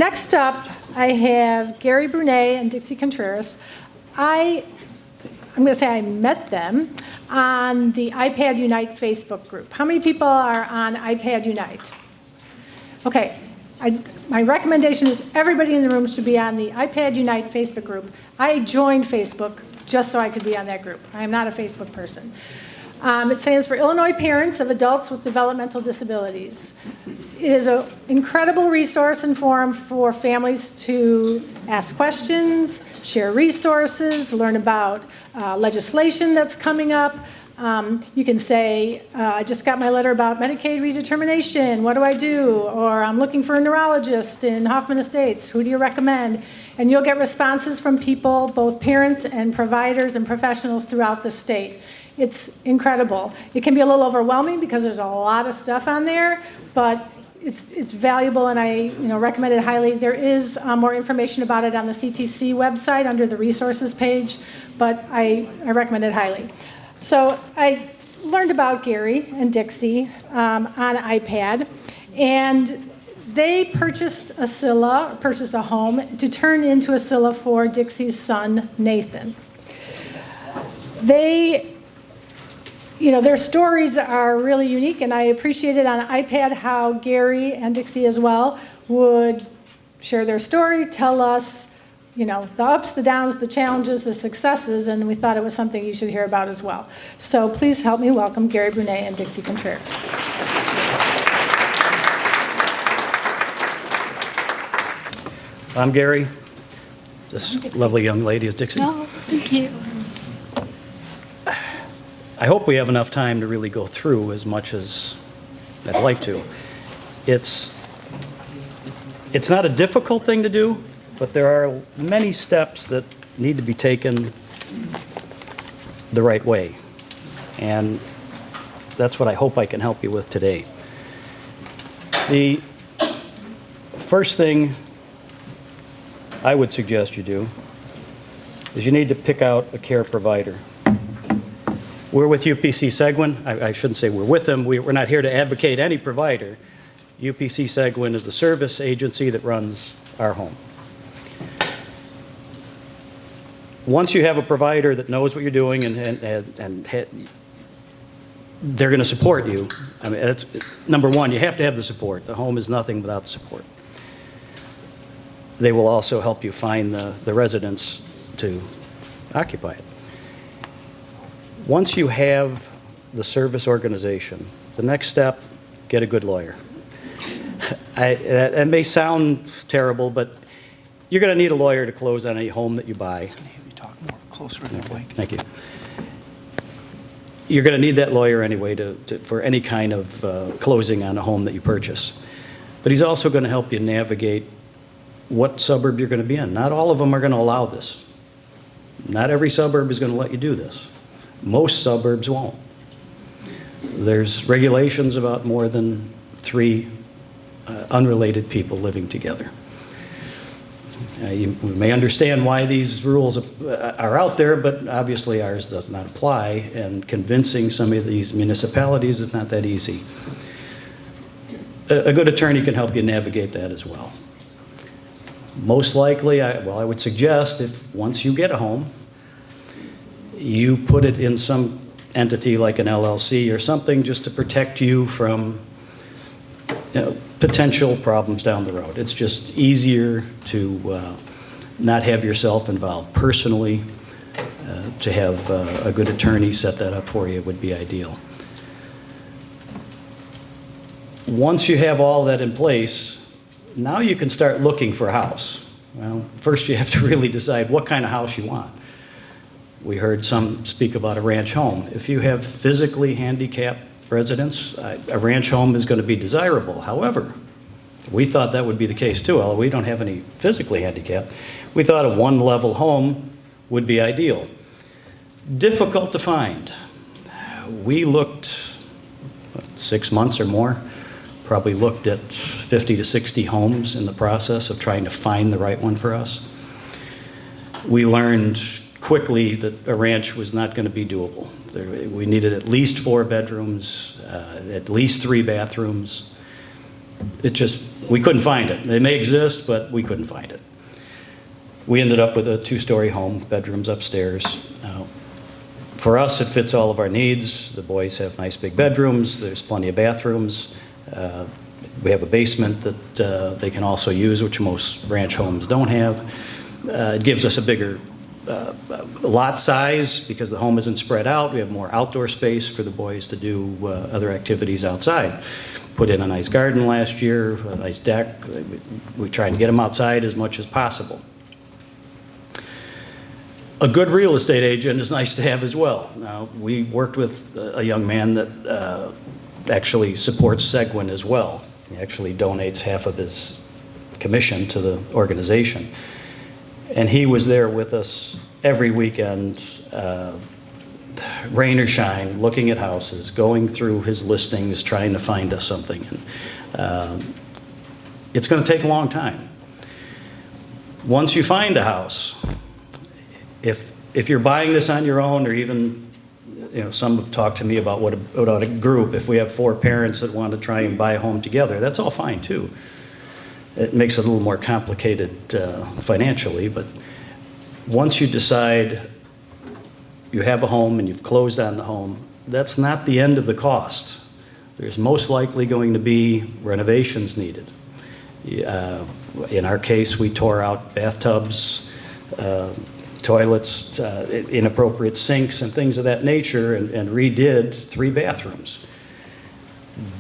next up, I have Gary Brunet and Dixie Contreras. I'm going to say I met them on the iPad Unite Facebook group. How many people are on iPad Unite? Okay. My recommendation is everybody in the room should be on the iPad Unite Facebook group. I joined Facebook just so I could be on that group. I am not a Facebook person. It stands for Illinois Parents of Adults with Developmental Disabilities. It is an incredible resource and forum for families to ask questions, share resources, learn about legislation that's coming up. You can say, I just got my letter about Medicaid redetermination, what do I do? Or I'm looking for a neurologist in Hoffman Estates, who do you recommend? And you'll get responses from people, both parents and providers and professionals throughout the state. It's incredible. It can be a little overwhelming because there's a lot of stuff on there, but it's valuable, and I recommend it highly. There is more information about it on the CTC website under the resources page, but I recommend it highly. So I learned about Gary and Dixie on iPad, and they purchased a home to turn into a CILA for Dixie's son, Nathan. Their stories are really unique, and I appreciated on iPad how Gary and Dixie as well would share their story, tell us, the ups, the downs, the challenges, the successes, and we thought it was something you should hear about as well. So please help me welcome Gary Brunet and Dixie Contreras. I'm Gary. This lovely young lady is Dixie. Oh, thank you. I hope we have enough time to really go through as much as I'd like to. It's not a difficult thing to do, but there are many steps that need to be taken the right way. And that's what I hope I can help you with today. The first thing I would suggest you do is you need to pick out a care provider. We're with UPC Seguin. I shouldn't say we're with them. We're not here to advocate any provider. UPC Seguin is the service agency that runs our home. Once you have a provider that knows what you're doing and they're going to support you, I mean, that's, number one, you have to have the support. The home is nothing without the support. They will also help you find the residents to occupy it. Once you have the service organization, the next step, get a good lawyer. That may sound terrible, but you're going to need a lawyer to close on any home that you buy. I'm going to have you talk more closer to the mic. Thank you. You're going to need that lawyer anyway for any kind of closing on a home that you purchase. But he's also going to help you navigate what suburb you're going to be in. Not all of them are going to allow this. Not every suburb is going to let you do this. Most suburbs won't. There's regulations about more than 3 unrelated people living together. You may understand why these rules are out there, but obviously ours does not apply, and convincing some of these municipalities is not that easy. A good attorney can help you navigate that as well. Most likely, I would suggest if once you get a home, you put it in some entity like an LLC or something just to protect you from potential problems down the road. It's just easier to not have yourself involved personally. To have a good attorney set that up for you would be ideal. Once you have all that in place, now you can start looking for a house. Well, first you have to really decide what kind of house you want. We heard some speak about a ranch home. If you have physically handicapped residents, a ranch home is going to be desirable. However, we thought that would be the case too, although we don't have any physically handicapped. We thought a one-level home would be ideal. Difficult to find. We looked 6 months or more, probably looked at 50 to 60 homes in the process of trying to find the right one for us. We learned quickly that a ranch was not going to be doable. We needed at least 4 bedrooms, at least 3 bathrooms. we couldn't find it. They may exist, but we couldn't find it. We ended up with a 2-story home, bedrooms upstairs. For us, it fits all of our needs. The boys have nice big bedrooms. There's plenty of bathrooms. We have a basement that they can also use, which most ranch homes don't have. It gives us a bigger lot size because the home isn't spread out. We have more outdoor space for the boys to do other activities outside. Put in a nice garden last year, a nice deck. We try to get them outside as much as possible. A good real estate agent is nice to have as well. Now, we worked with a young man that actually supports Seguin as well. He actually donates half of his commission to the organization. And he was there with us every weekend, rain or shine, looking at houses, going through his listings, trying to find us something. And it's going to take a long time. Once you find a house, if you're buying this on your own, or even, some have talked to me about what about a group, if we have 4 parents that want to try and buy a home together, that's all fine too. It makes it a little more complicated financially, but once you decide you have a home and you've closed on the home, that's not the end of the cost. There's most likely going to be renovations needed. In our case, we tore out bathtubs, toilets, inappropriate sinks and things of that nature, and redid 3 bathrooms.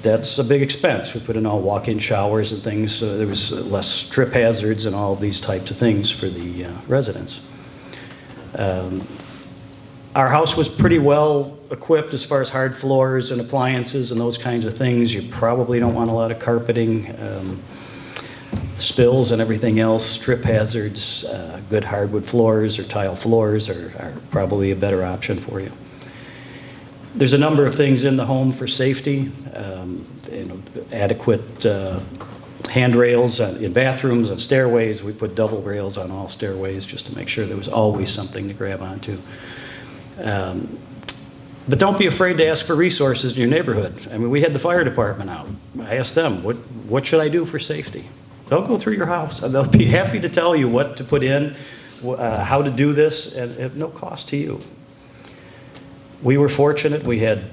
That's a big expense. We put in all walk-in showers and things, so there was less trip hazards and all of these types of things for the residents. Our house was pretty well equipped as far as hard floors and appliances and those kinds of things. You probably don't want a lot of carpeting. Spills and everything else, trip hazards, good hardwood floors or tile floors are probably a better option for you. There's a number of things in the home for safety, adequate handrails in bathrooms and stairways. We put double rails on all stairways just to make sure there was always something to grab onto. But don't be afraid to ask for resources in your neighborhood. I mean, we had the fire department out. I asked them, what should I do for safety? They'll go through your house. They'll be happy to tell you what to put in, how to do this, and at no cost to you. We were fortunate. We had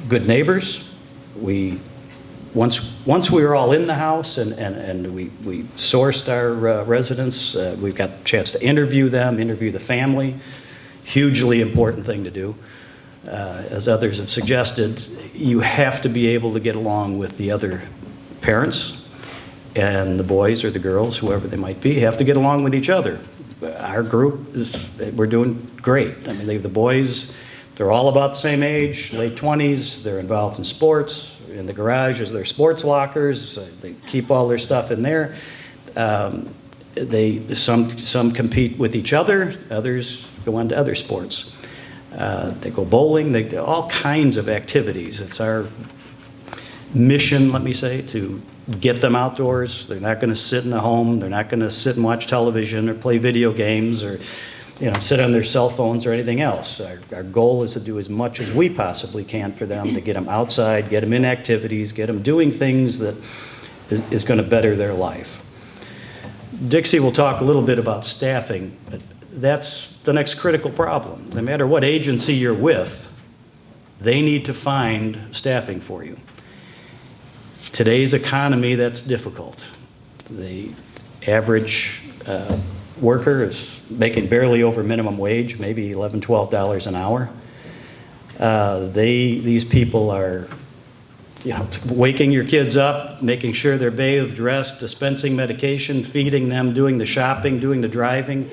good neighbors. Once we were all in the house and we sourced our residents, we got the chance to interview them, interview the family. Hugely important thing to do. As others have suggested, you have to be able to get along with the other parents, and the boys or the girls, whoever they might be, have to get along with each other. Our group we're doing great. I mean, the boys, they're all about the same age, late 20s. They're involved in sports. In the garage is their sports lockers. They keep all their stuff in there. Some compete with each other. Others go on to other sports. They go bowling. They do all kinds of activities. It's our mission, let me say, to get them outdoors. They're not going to sit in a home. They're not going to sit and watch television or play video games or sit on their cell phones or anything else. Our goal is to do as much as we possibly can for them to get them outside, get them in activities, get them doing things that is going to better their life. Dixie will talk a little bit about staffing. That's the next critical problem. No matter what agency you're with, they need to find staffing for you. Today's economy, that's difficult. The average worker is making barely over minimum wage, maybe $11, $12 an hour. These people are waking your kids up, making sure they're bathed, dressed, dispensing medication, feeding them, doing the shopping, doing the driving.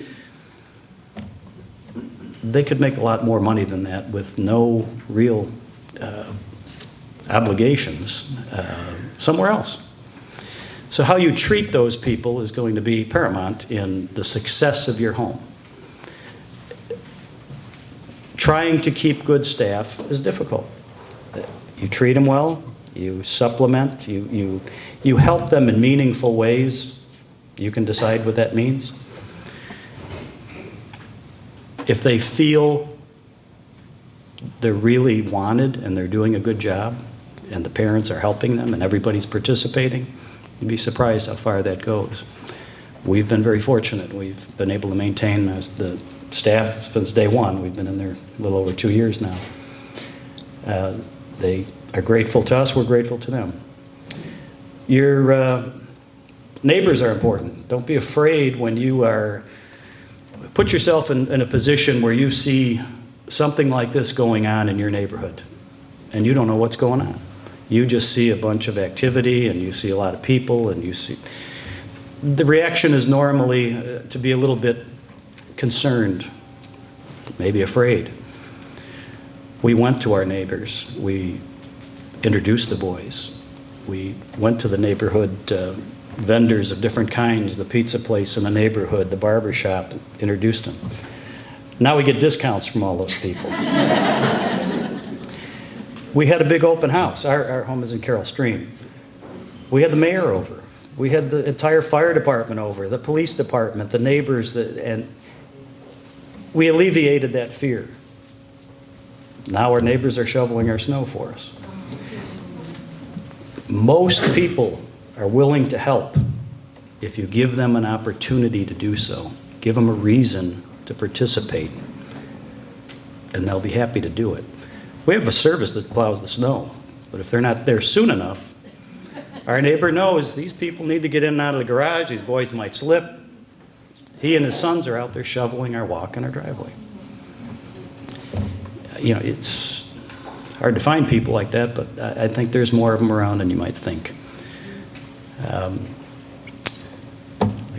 They could make a lot more money than that with no real obligations somewhere else. So how you treat those people is going to be paramount in the success of your home. Trying to keep good staff is difficult. You treat them well, you supplement, you help them in meaningful ways. You can decide what that means. If they feel they're really wanted and they're doing a good job, and the parents are helping them and everybody's participating, you'd be surprised how far that goes. We've been very fortunate. We've been able to maintain the staff since day one. We've been in there a little over 2 years now. They are grateful to us. We're grateful to them. Your neighbors are important. Don't be afraid when you are, put yourself in a position where you see something like this going on in your neighborhood and you don't know what's going on. You just see a bunch of activity and you see a lot of people and you see, the reaction is normally to be a little bit concerned, maybe afraid. We went to our neighbors. We introduced the boys. We went to the neighborhood vendors of different kinds, the pizza place in the neighborhood, the barber shop, introduced them. Now we get discounts from all those people. We had a big open house. Our home is in Carroll Stream. We had the mayor over. We had the entire fire department over, the police department, the neighbors, and we alleviated that fear. Now our neighbors are shoveling our snow for us. Most people are willing to help if you give them an opportunity to do so. Give them a reason to participate, and they'll be happy to do it. We have a service that plows the snow, but if they're not there soon enough, our neighbor knows these people need to get in and out of the garage. These boys might slip. He and his sons are out there shoveling our walk in our driveway. You know, it's hard to find people like that, but I think there's more of them around than you might think. I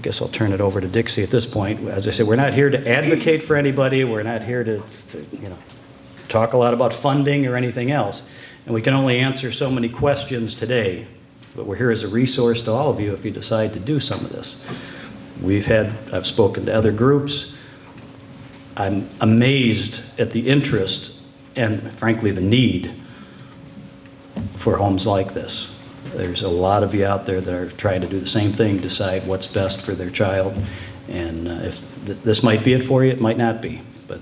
guess I'll turn it over to Dixie at this point. As I said, we're not here to advocate for anybody. We're not here to talk a lot about funding or anything else. And we can only answer so many questions today. But we're here as a resource to all of you if you decide to do some of this. I've spoken to other groups. I'm amazed at the interest and, frankly, the need for homes like this. There's a lot of you out there that are trying to do the same thing, decide what's best for their child. And if this might be it for you, it might not be. But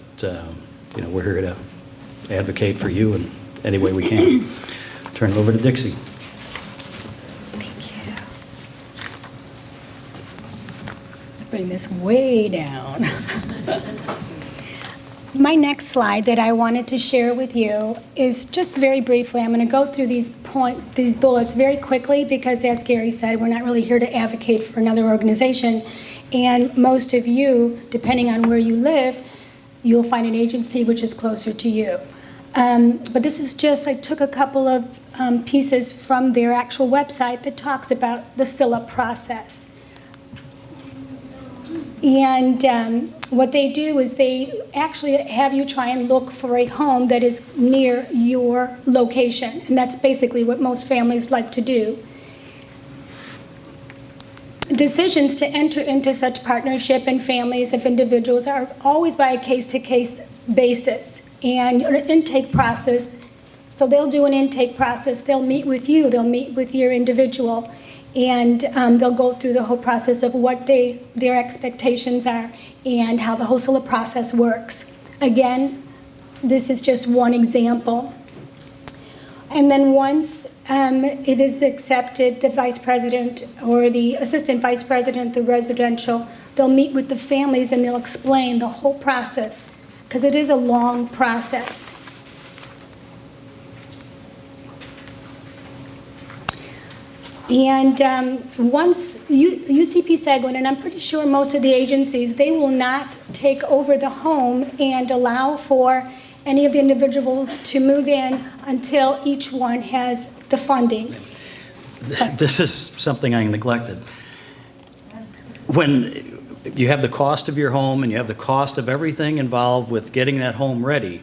we're here to advocate for you in any way we can. Turn it over to Dixie. Bring this way down. My next slide that I wanted to share with you is just very briefly. I'm going to go through these bullets very quickly because, as Gary said, we're not really here to advocate for another organization. And most of you, depending on where you live, you'll find an agency which is closer to you. But this is just, I took a couple of pieces from their actual website that talks about the CILA process. And what they do is they actually have you try and look for a home that is near your location. And that's basically what most families like to do. Decisions to enter into such partnership and families of individuals are always by a case-to-case basis. And an intake process, so they'll do an intake process. They'll meet with you. They'll meet with your individual. And they'll go through the whole process of what their expectations are and how the whole CILA process works. Again, this is just one example. And then once it is accepted, the vice president or the assistant vice president, the residential, they'll meet with the families and they'll explain the whole process because it is a long process. And once UCP Seguin, and I'm pretty sure most of the agencies, they will not take over the home and allow for any of the individuals to move in until each one has the funding. This is something I neglected. When you have the cost of your home and you have the cost of everything involved with getting that home ready,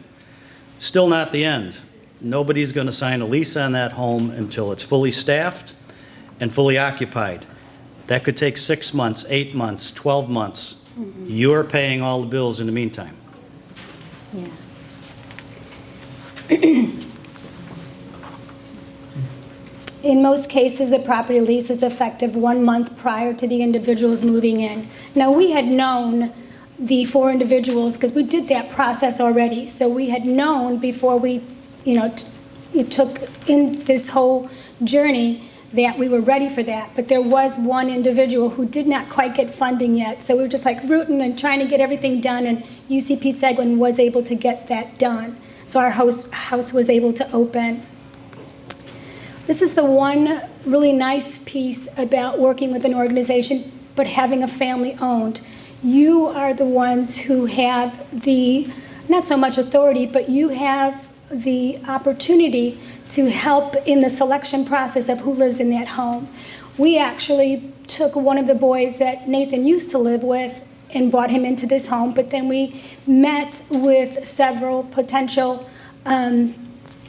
still not the end. Nobody's going to sign a lease on that home until it's fully staffed and fully occupied. That could take 6 months, 8 months, 12 months. Mm-hmm. You're paying all the bills in the meantime. Yeah. In most cases, the property lease is effective 1 month prior to the individuals moving in. Now, we had known the 4 individuals because we did that process already. So we had known before we, it took in this whole journey that we were ready for that. But there was one individual who did not quite get funding yet. So we were just like rooting and trying to get everything done, and UCP Seguin was able to get that done. So our house was able to open. This is the one really nice piece about working with an organization, but having a family owned. You are the ones who have the, not so much authority, but you have the opportunity to help in the selection process of who lives in that home. We actually took one of the boys that Nathan used to live with and brought him into this home, but then we met with several potential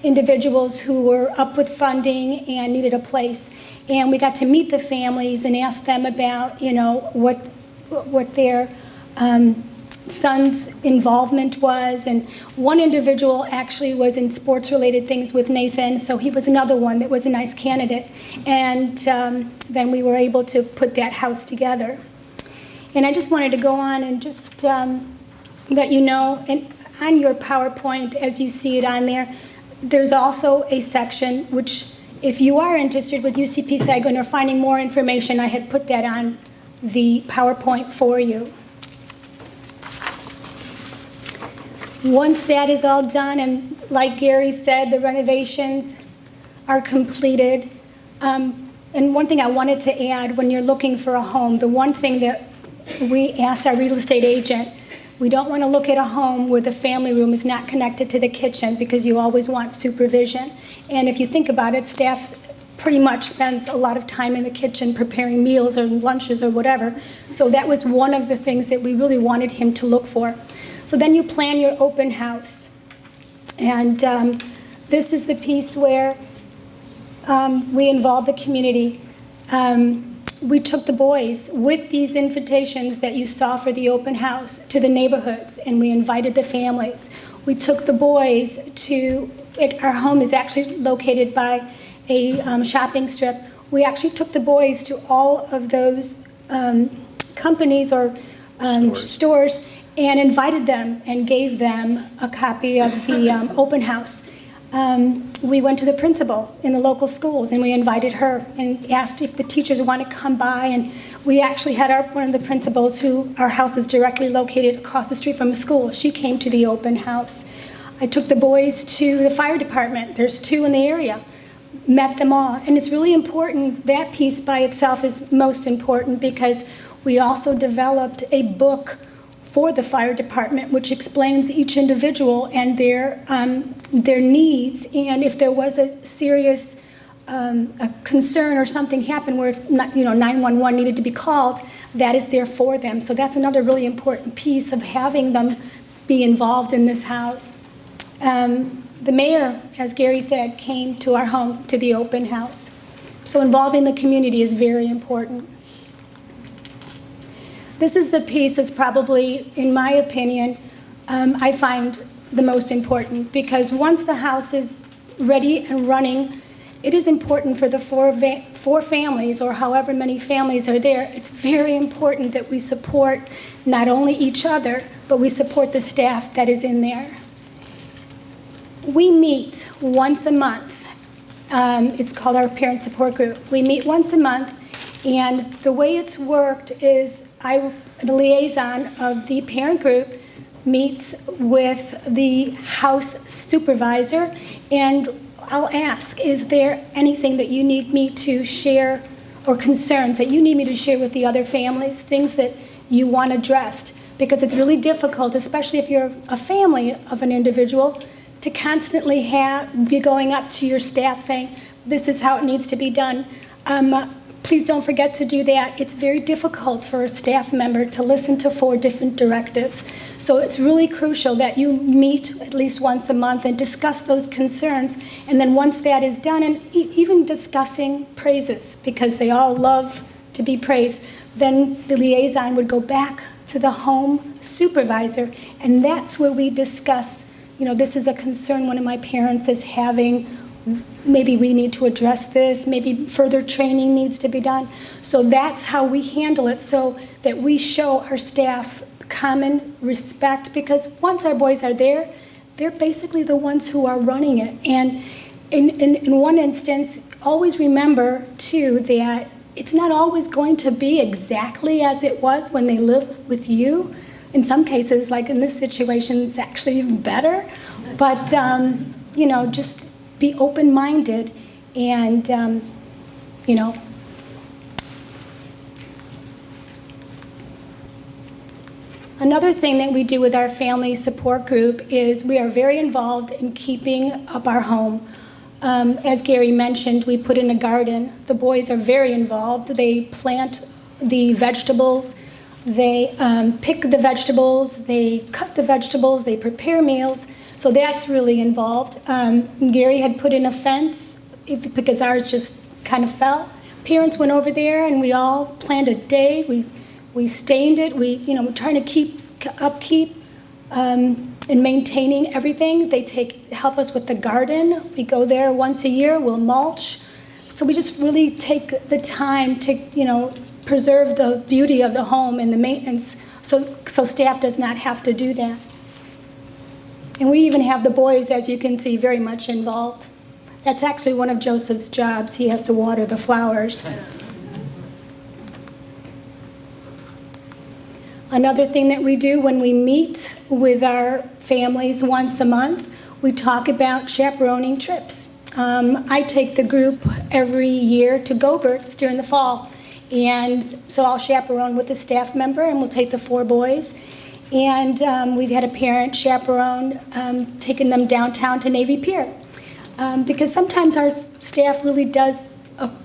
individuals who were up with funding and needed a place. And we got to meet the families and ask them about, what their son's involvement was. And one individual actually was in sports-related things with Nathan, so he was another one that was a nice candidate. And then we were able to put that house together. And I just wanted to go on and just let you know, and on your PowerPoint, as you see it on there, there's also a section which, if you are interested with UCP Seguin or finding more information, I had put that on the PowerPoint for you. Once that is all done, and like Gary said, the renovations are completed. And one thing I wanted to add, when you're looking for a home, the one thing that we asked our real estate agent, we don't want to look at a home where the family room is not connected to the kitchen, because you always want supervision. And if you think about it, staff pretty much spends a lot of time in the kitchen preparing meals or lunches or whatever. So that was one of the things that we really wanted him to look for. So then you plan your open house. And this is the piece where we involve the community. We took the boys with these invitations that you saw for the open house to the neighborhoods, and we invited the families. We took the boys to, our home is actually located by a shopping strip. We actually took the boys to all of those companies or stores and invited them and gave them a copy of the open house. We went to the principal in the local schools, and we invited her and asked if the teachers want to come by. And we actually had one of the principals, who our house is directly located across the street from a school. She came to the open house. I took the boys to the fire department. There's 2 in the area. Met them all. And it's really important. That piece by itself is most important, because we also developed a book for the fire department, which explains each individual and their needs, and if there was a serious a concern or something happened where if 911 needed to be called, that is there for them. So that's another really important piece of having them be involved in this house. The mayor, as Gary said, came to our home to the open house. So involving the community is very important. This is the piece that's probably, in my opinion, I find the most important, because once the house is ready and running, it is important for the four families, or however many families are there. It's very important that we support not only each other, but we support the staff that is in there. We meet once a month. It's called our parent support group. We meet once a month. And the way it's worked is the liaison of the parent group meets with the house supervisor, and I'll ask, is there anything that you need me to share, or concerns that you need me to share with the other families, things that you want addressed? Because it's really difficult, especially if you're a family of an individual, to constantly be going up to your staff saying, this is how it needs to be done. Please don't forget to do that. It's very difficult for a staff member to listen to 4 different directives. So it's really crucial that you meet at least once a month and discuss those concerns. And then once that is done, and even discussing praises, because they all love to be praised, then the liaison would go back to the home supervisor, and that's where we discuss, this is a concern one of my parents is having. Maybe we need to address this, maybe further training needs to be done. So that's how we handle it, so that we show our staff common respect, because once our boys are there, they're basically the ones who are running it. And in one instance, always remember, too, that it's not always going to be exactly as it was when they live with you. In some cases, like in this situation, it's actually even better. But, you know, just be open-minded and, you know. Another thing that we do with our family support group is we are very involved in keeping up our home. As Gary mentioned, we put in a garden. The boys are very involved. They plant the vegetables. They pick the vegetables. They cut the vegetables. They prepare meals. So that's really involved. Gary had put in a fence because ours just kind of fell. Parents went over there and we all planned a day. We stained it. We're trying to keep upkeep and maintaining everything. They help us with the garden. We go there once a year. We'll mulch. So we just really take the time to, preserve the beauty of the home and the maintenance, so staff does not have to do that. And we even have the boys, as you can see, very much involved. That's actually one of Joseph's jobs. He has to water the flowers. Another thing that we do when we meet with our families once a month, we talk about chaperoning trips. I take the group every year to Gobert's during the fall. And so I'll chaperone with a staff member, and we'll take the 4 boys. And we've had a parent chaperone taking them downtown to Navy Pier. Because sometimes our staff really does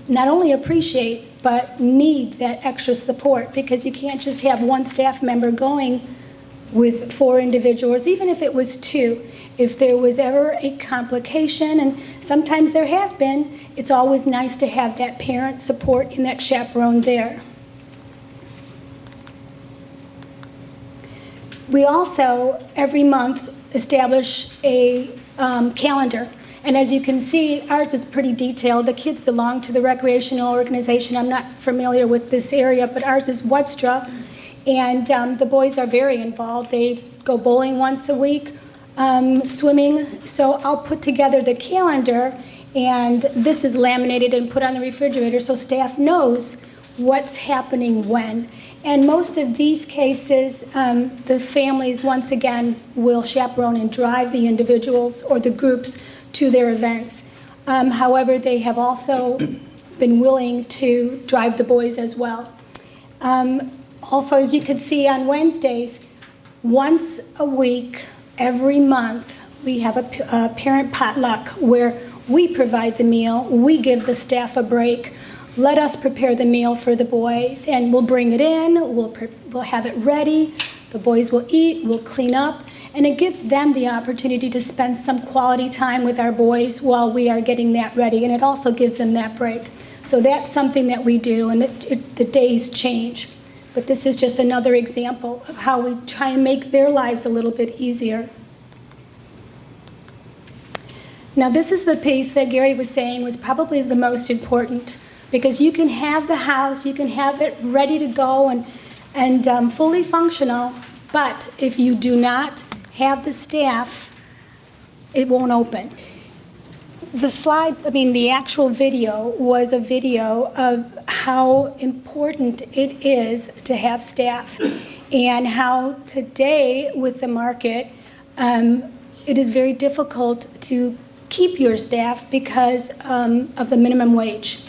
not only appreciate, but need that extra support, because you can't just have one staff member going with 4 individuals, even if it was 2. If there was ever a complication, and sometimes there have been, it's always nice to have that parent support and that chaperone there. We also, every month, establish a calendar. And as you can see, ours is pretty detailed. The kids belong to the recreational organization. I'm not familiar with this area, but ours is Wetstra. And the boys are very involved. They go bowling once a week, swimming. So I'll put together the calendar, and this is laminated and put on the refrigerator so staff knows what's happening when. And most of these cases, the families, once again, will chaperone and drive the individuals or the groups to their events. However, they have also been willing to drive the boys as well. Also, as you can see on Wednesdays, once a week, every month, we have a parent potluck where we provide the meal, we give the staff a break, let us prepare the meal for the boys, and we'll bring it in, we'll have it ready, the boys will eat, we'll clean up, and it gives them the opportunity to spend some quality time with our boys while we are getting that ready, and it also gives them that break. So that's something that we do, and the days change. But this is just another example of how we try and make their lives a little bit easier. Now, this is the piece that Gary was saying was probably the most important, because you can have the house, you can have it ready to go and fully functional, but if you do not have the staff, it won't open. The actual video was a video of how important it is to have staff, and how today with the market, it is very difficult to keep your staff because of the minimum wage.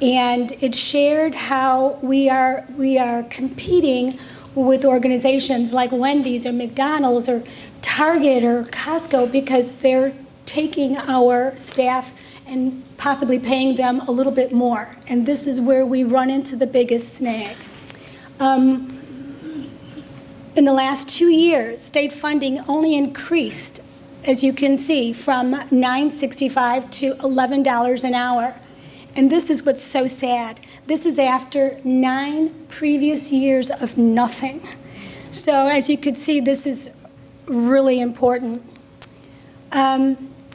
And it shared how we are competing with organizations like Wendy's or McDonald's or Target or Costco, because they're taking our staff and possibly paying them a little bit more. And this is where we run into the biggest snag. In the last 2 years, state funding only increased, as you can see, from $9.65 to $11 an hour. And this is what's so sad. This is after 9 previous years of nothing. So as you could see, this is really important.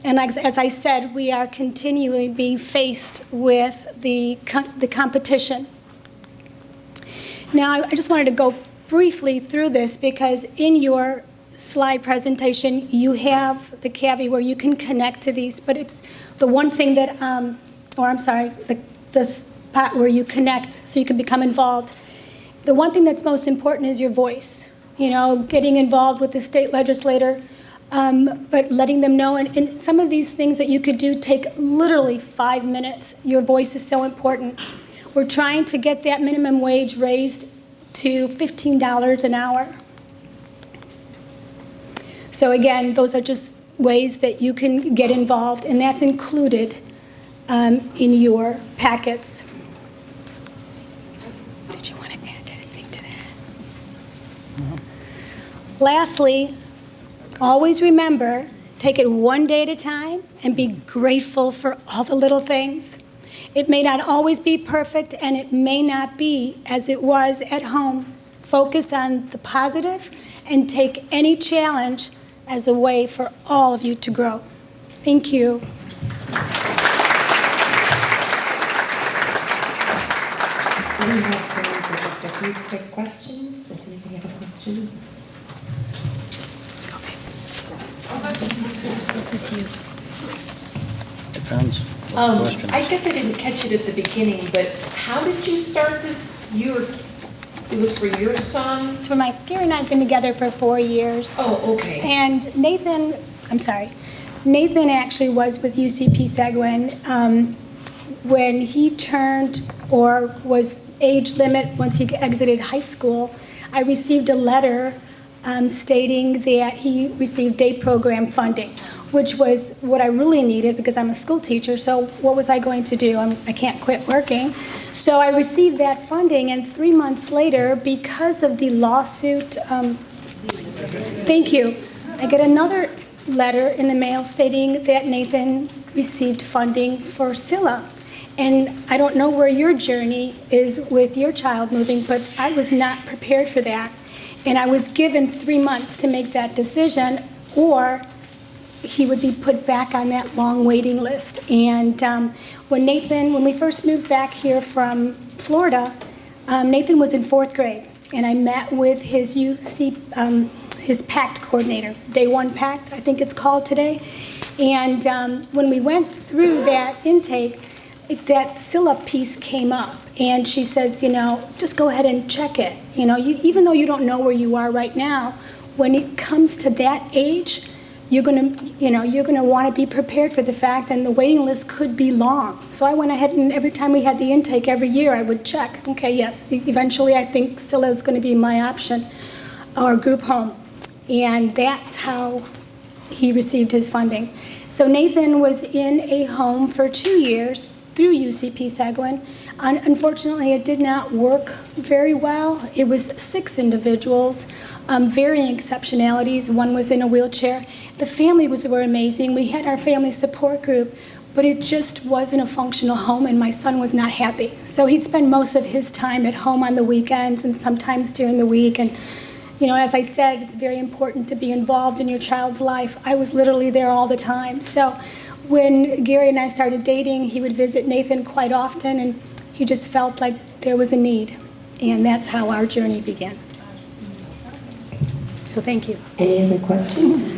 And as I said, we are continually being faced with the competition. Now, I just wanted to go briefly through this, because in your slide presentation, you have the caveat where you can connect to these, but it's the one thing that, the spot where you connect so you can become involved. The one thing that's most important is your voice. Getting involved with the state legislator, but letting them know. And some of these things that you could do take literally 5 minutes. Your voice is so important. We're trying to get that minimum wage raised to $15 an hour. So again, those are just ways that you can get involved, and that's included in your packets. Did you want to add anything to that? Lastly, always remember, take it one day at a time and be grateful for all the little things. It may not always be perfect, and it may not be as it was at home. Focus on the positive and take any challenge as a way for all of you to grow. Thank you. We have time for just a few quick questions. Does anybody have a question? This is you. Depends. What question? I guess I didn't catch it at the beginning, but how did you start this? It was for your son? So Gary and I have been together for 4 years. Oh, okay. And Nathan actually was with UCP Seguin when he turned, or was age limit once he exited high school. I received a letter stating that he received day program funding, which was what I really needed because I'm a school teacher. So what was I going to do? I can't quit working. So I received that funding, and 3 months later, because of the lawsuit, thank you, I get another letter in the mail stating that Nathan received funding for CILA. And I don't know where your journey is with your child moving, but I was not prepared for that. And I was given 3 months to make that decision, or he would be put back on that long waiting list. And when we first moved back here from Florida, Nathan was in 4th grade, and I met with his his PACT coordinator, Day 1 PACT, I think it's called today. And when we went through that intake, that CILA piece came up, and she says, just go ahead and check it. Even though you don't know where you are right now, when it comes to that age, you're gonna want to be prepared for the fact, and the waiting list could be long. So I went ahead, and every time we had the intake, every year I would check. Okay, yes, eventually I think CILA is going to be my option, or group home, and that's how he received his funding. So Nathan was in a home for 2 years through UCP Seguin. Unfortunately, it did not work very well. It was 6 individuals, varying exceptionalities. One was in a wheelchair. The family were amazing. We had our family support group, but it just wasn't a functional home, and my son was not happy. So he'd spend most of his time at home on the weekends and sometimes during the week. And as I said, it's very important to be involved in your child's life. I was literally there all the time. So when Gary and I started dating, he would visit Nathan quite often, and he just felt like there was a need. And that's how our journey began. So thank you. Any other questions?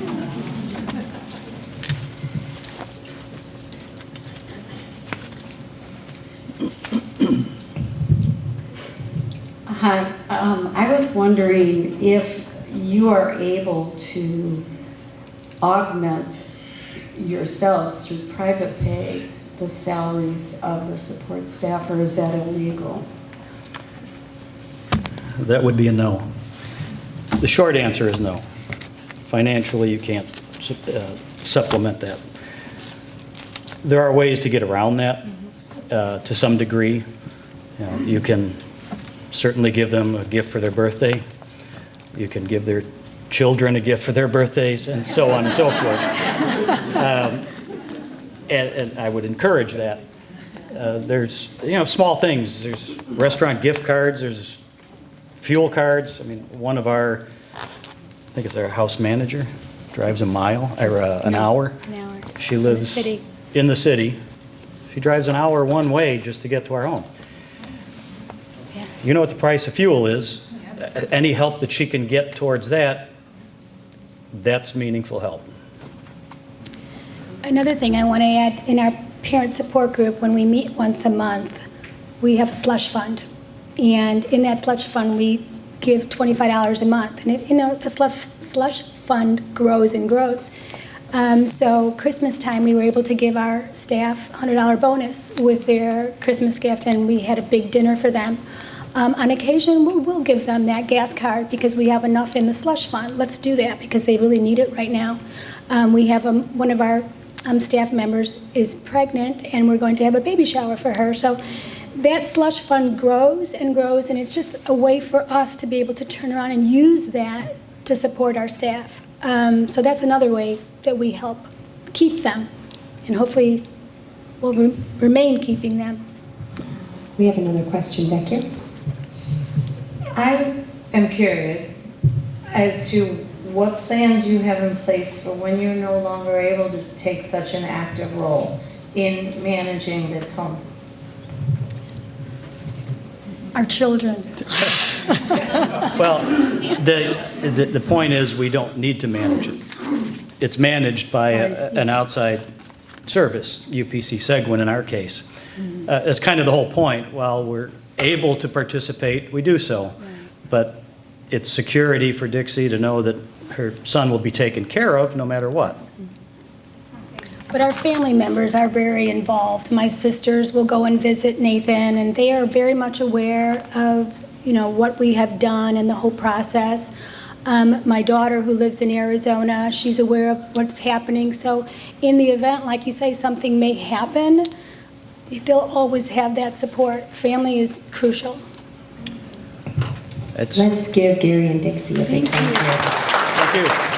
Hi, I was wondering if you are able to augment yourselves through private pay the salaries of the support staff, or is that illegal? That would be a no. The short answer is no. Financially, you can't supplement that. There are ways to get around that to some degree. You can certainly give them a gift for their birthday. You can give their children a gift for their birthdays, and so on and so forth. And I would encourage that. There's small things. There's restaurant gift cards. There's fuel cards. I mean, one of our, I think it's our house manager, drives a mile or an hour. An hour. She lives in the city. She drives an hour one way just to get to our home. Yeah. You know what the price of fuel is. Any help that she can get towards that that's meaningful help. Another thing I want to add, in our parent support group, when we meet once a month, we have a slush fund. And in that slush fund, we give $25 a month. And the slush fund grows and grows. So Christmas time, we were able to give our staff a $100 bonus with their Christmas gift, and we had a big dinner for them. On occasion, we'll give them that gas card because we have enough in the slush fund. Let's do that because they really need it right now. We have one of our staff members is pregnant, and we're going to have a baby shower for her. So that slush fund grows and grows, and it's just a way for us to be able to turn around and use that to support our staff. So that's another way that we help keep them, and hopefully we'll remain keeping them. We have another question back here. I am curious as to what plans you have in place for when you're no longer able to take such an active role in managing this home. Our children. Well, the point is, we don't need to manage it. It's managed by an outside service, UPC Seguin in our case. That's kind of the whole point. While we're able to participate, we do so. But it's security for Dixie to know that her son will be taken care of no matter what. But our family members are very involved. My sisters will go and visit Nathan, and they are very much aware of, what we have done and the whole process. My daughter, who lives in Arizona, she's aware of what's happening. So in the event, like you say, something may happen, they'll always have that support. Family is crucial. Let's give Gary and Dixie a big thank you. Thank you.